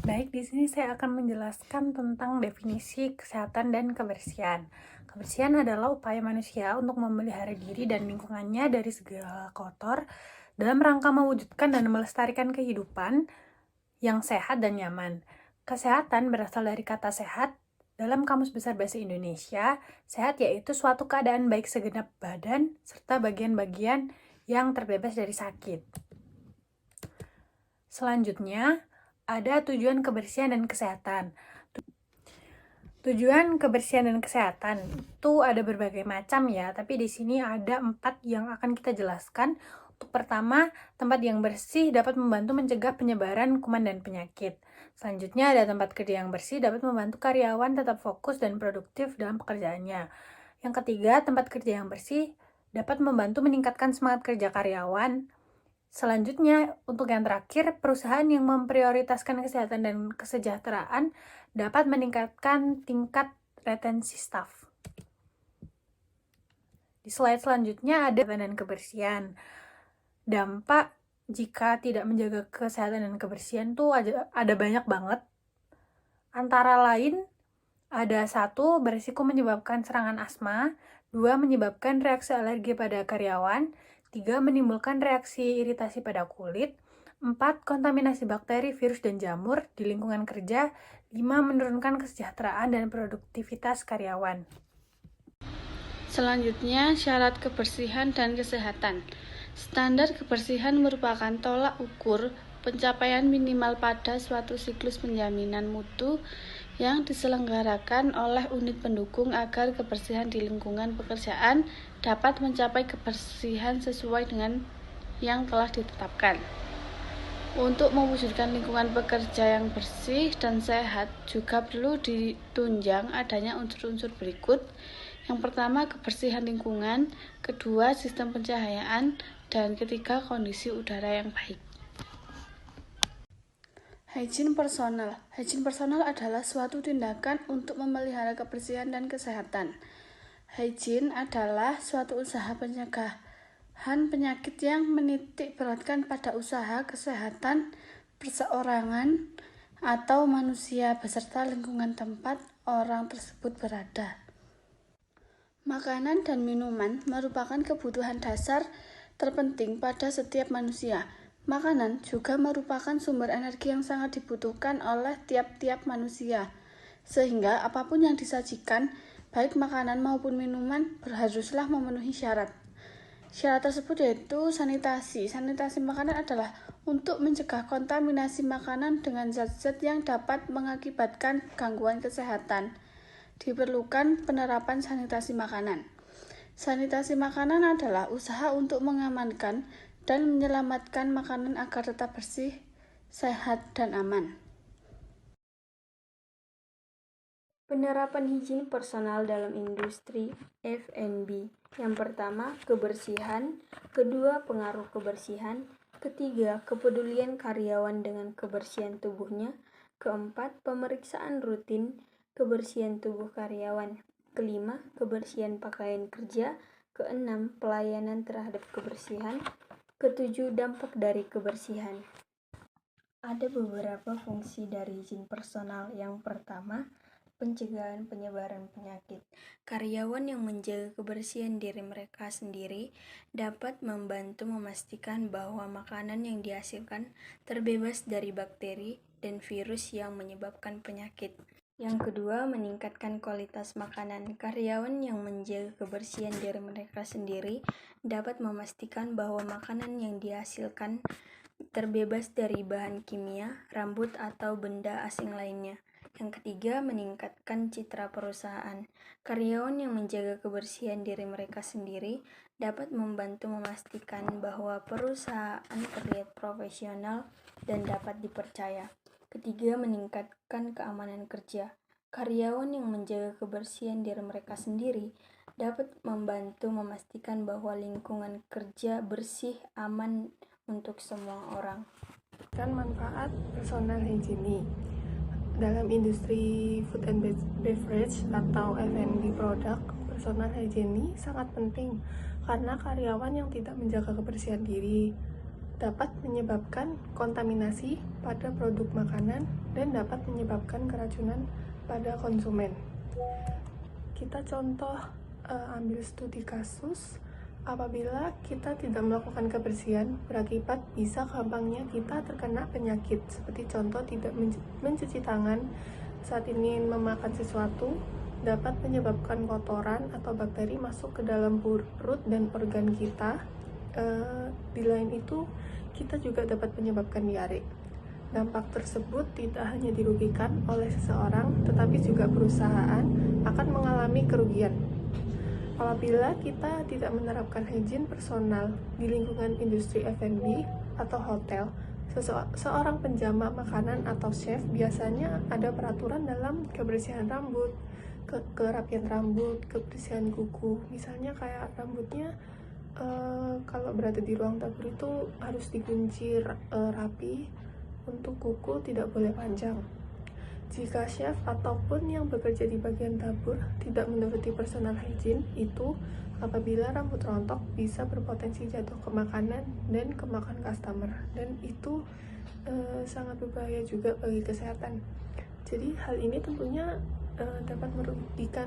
Baik, di sini saya akan menjelaskan tentang definisi kesehatan dan kebersihan. Kebersihan adalah upaya manusia untuk memelihara diri dan lingkungannya dari segala kotor dalam rangka mewujudkan dan melestarikan kehidupan yang sehat dan nyaman. Kesehatan berasal dari kata sehat. Dalam Kamus Besar Bahasa Indonesia, sehat yaitu suatu keadaan baik segenap badan serta bagian-bagian yang terbebas dari sakit. Selanjutnya, ada tujuan kebersihan dan kesehatan. Tujuan kebersihan dan kesehatan itu ada berbagai macam ya, tapi di sini ada 4 yang akan kita jelaskan. Untuk pertama, tempat yang bersih dapat membantu mencegah penyebaran kuman dan penyakit. Selanjutnya ada tempat kerja yang bersih dapat membantu karyawan tetap fokus dan produktif dalam pekerjaannya. Yang ketiga, tempat kerja yang bersih dapat membantu meningkatkan semangat kerja karyawan. Selanjutnya, untuk yang terakhir, perusahaan yang memprioritaskan kesehatan dan kesejahteraan dapat meningkatkan tingkat retensi staf. Di slide selanjutnya ada kesehatan dan kebersihan. Dampak jika tidak menjaga kesehatan dan kebersihan tuh ada banyak banget. Antara lain, ada 1, berisiko menyebabkan serangan asma, 2, menyebabkan reaksi alergi pada karyawan, 3, menimbulkan reaksi iritasi pada kulit, 4, kontaminasi bakteri, virus, dan jamur di lingkungan kerja, 5, menurunkan kesejahteraan dan produktivitas karyawan. Selanjutnya, syarat kebersihan dan kesehatan. Standar kebersihan merupakan tolak ukur pencapaian minimal pada suatu siklus penjaminan mutu yang diselenggarakan oleh unit pendukung agar kebersihan di lingkungan pekerjaan dapat mencapai kebersihan sesuai dengan yang telah ditetapkan. Untuk mewujudkan lingkungan pekerja yang bersih dan sehat juga perlu ditunjang adanya unsur-unsur berikut. Yang pertama, kebersihan lingkungan, kedua, sistem pencahayaan, dan ketiga, kondisi udara yang baik. Hygiene personal. Hygiene personal adalah suatu tindakan untuk memelihara kebersihan dan kesehatan. Hygiene adalah suatu usaha pencegahan penyakit yang menitik beratkan pada usaha kesehatan perseorangan atau manusia beserta lingkungan tempat orang tersebut berada. Makanan dan minuman merupakan kebutuhan dasar terpenting pada setiap manusia. Makanan juga merupakan sumber energi yang sangat dibutuhkan oleh tiap-tiap manusia, sehingga apapun yang disajikan, baik makanan maupun minuman, haruslah memenuhi syarat. Syarat tersebut yaitu sanitasi. Sanitasi makanan adalah untuk mencegah kontaminasi makanan dengan zat-zat yang dapat mengakibatkan gangguan kesehatan. Diperlukan penerapan sanitasi makanan. Sanitasi makanan adalah usaha untuk mengamankan dan menyelamatkan makanan agar tetap bersih, sehat, dan aman. Penerapan higien personal dalam industri F&B. Yang pertama, kebersihan. Kedua, pengaruh kebersihan. Ketiga, kepedulian karyawan dengan kebersihan tubuhnya. Keempat, pemeriksaan rutin kebersihan tubuh karyawan. Kelima, kebersihan pakaian kerja. Keenam, pelayanan terhadap kebersihan. Ketujuh, dampak dari kebersihan. Ada beberapa fungsi dari higien personal. Yang pertama, pencegahan penyebaran penyakit. Karyawan yang menjaga kebersihan diri mereka sendiri dapat membantu memastikan bahwa makanan yang dihasilkan terbebas dari bakteri dan virus yang menyebabkan penyakit. Yang kedua, meningkatkan kualitas makanan. Karyawan yang menjaga kebersihan diri mereka sendiri dapat memastikan bahwa makanan yang dihasilkan terbebas dari bahan kimia, rambut, atau benda asing lainnya. Yang ketiga, meningkatkan citra perusahaan. Karyawan yang menjaga kebersihan diri mereka sendiri dapat membantu memastikan bahwa perusahaan terlihat profesional dan dapat dipercaya. Ketiga, meningkatkan keamanan kerja. Karyawan yang menjaga kebersihan diri mereka sendiri dapat membantu memastikan bahwa lingkungan kerja bersih, aman untuk semua orang. Manfaat personal hygiene dalam industri food and beverage atau F&B produk, personal hygiene sangat penting karena karyawan yang tidak menjaga kebersihan diri dapat menyebabkan kontaminasi pada produk makanan dan dapat menyebabkan keracunan pada konsumen. Kita contoh ambil studi kasus, apabila kita tidak melakukan kebersihan, berakibat bisa gampangnya kita terkena penyakit, seperti contoh tidak mencuci tangan saat ingin memakan sesuatu, dapat menyebabkan kotoran atau bakteri masuk ke dalam perut dan organ kita. Di lain itu, kita juga dapat menyebabkan diare. Dampak tersebut tidak hanya dirugikan oleh seseorang, tetapi juga perusahaan akan mengalami kerugian. Apabila kita tidak menerapkan hygiene personal di lingkungan industri F&B atau hotel, seorang penjama makanan atau chef biasanya ada peraturan dalam kebersihan rambut, kerapian rambut, kebersihan kuku. Misalnya kayak rambutnya kalau berada di ruang dapur itu harus dikunci rapi, untuk kuku tidak boleh panjang. Jika chef ataupun yang bekerja di bagian dapur tidak menuruti personal hygiene itu, apabila rambut rontok bisa berpotensi jatuh ke makanan dan kemakan customer, dan itu sangat berbahaya juga bagi kesehatan. Jadi hal ini tentunya dapat merugikan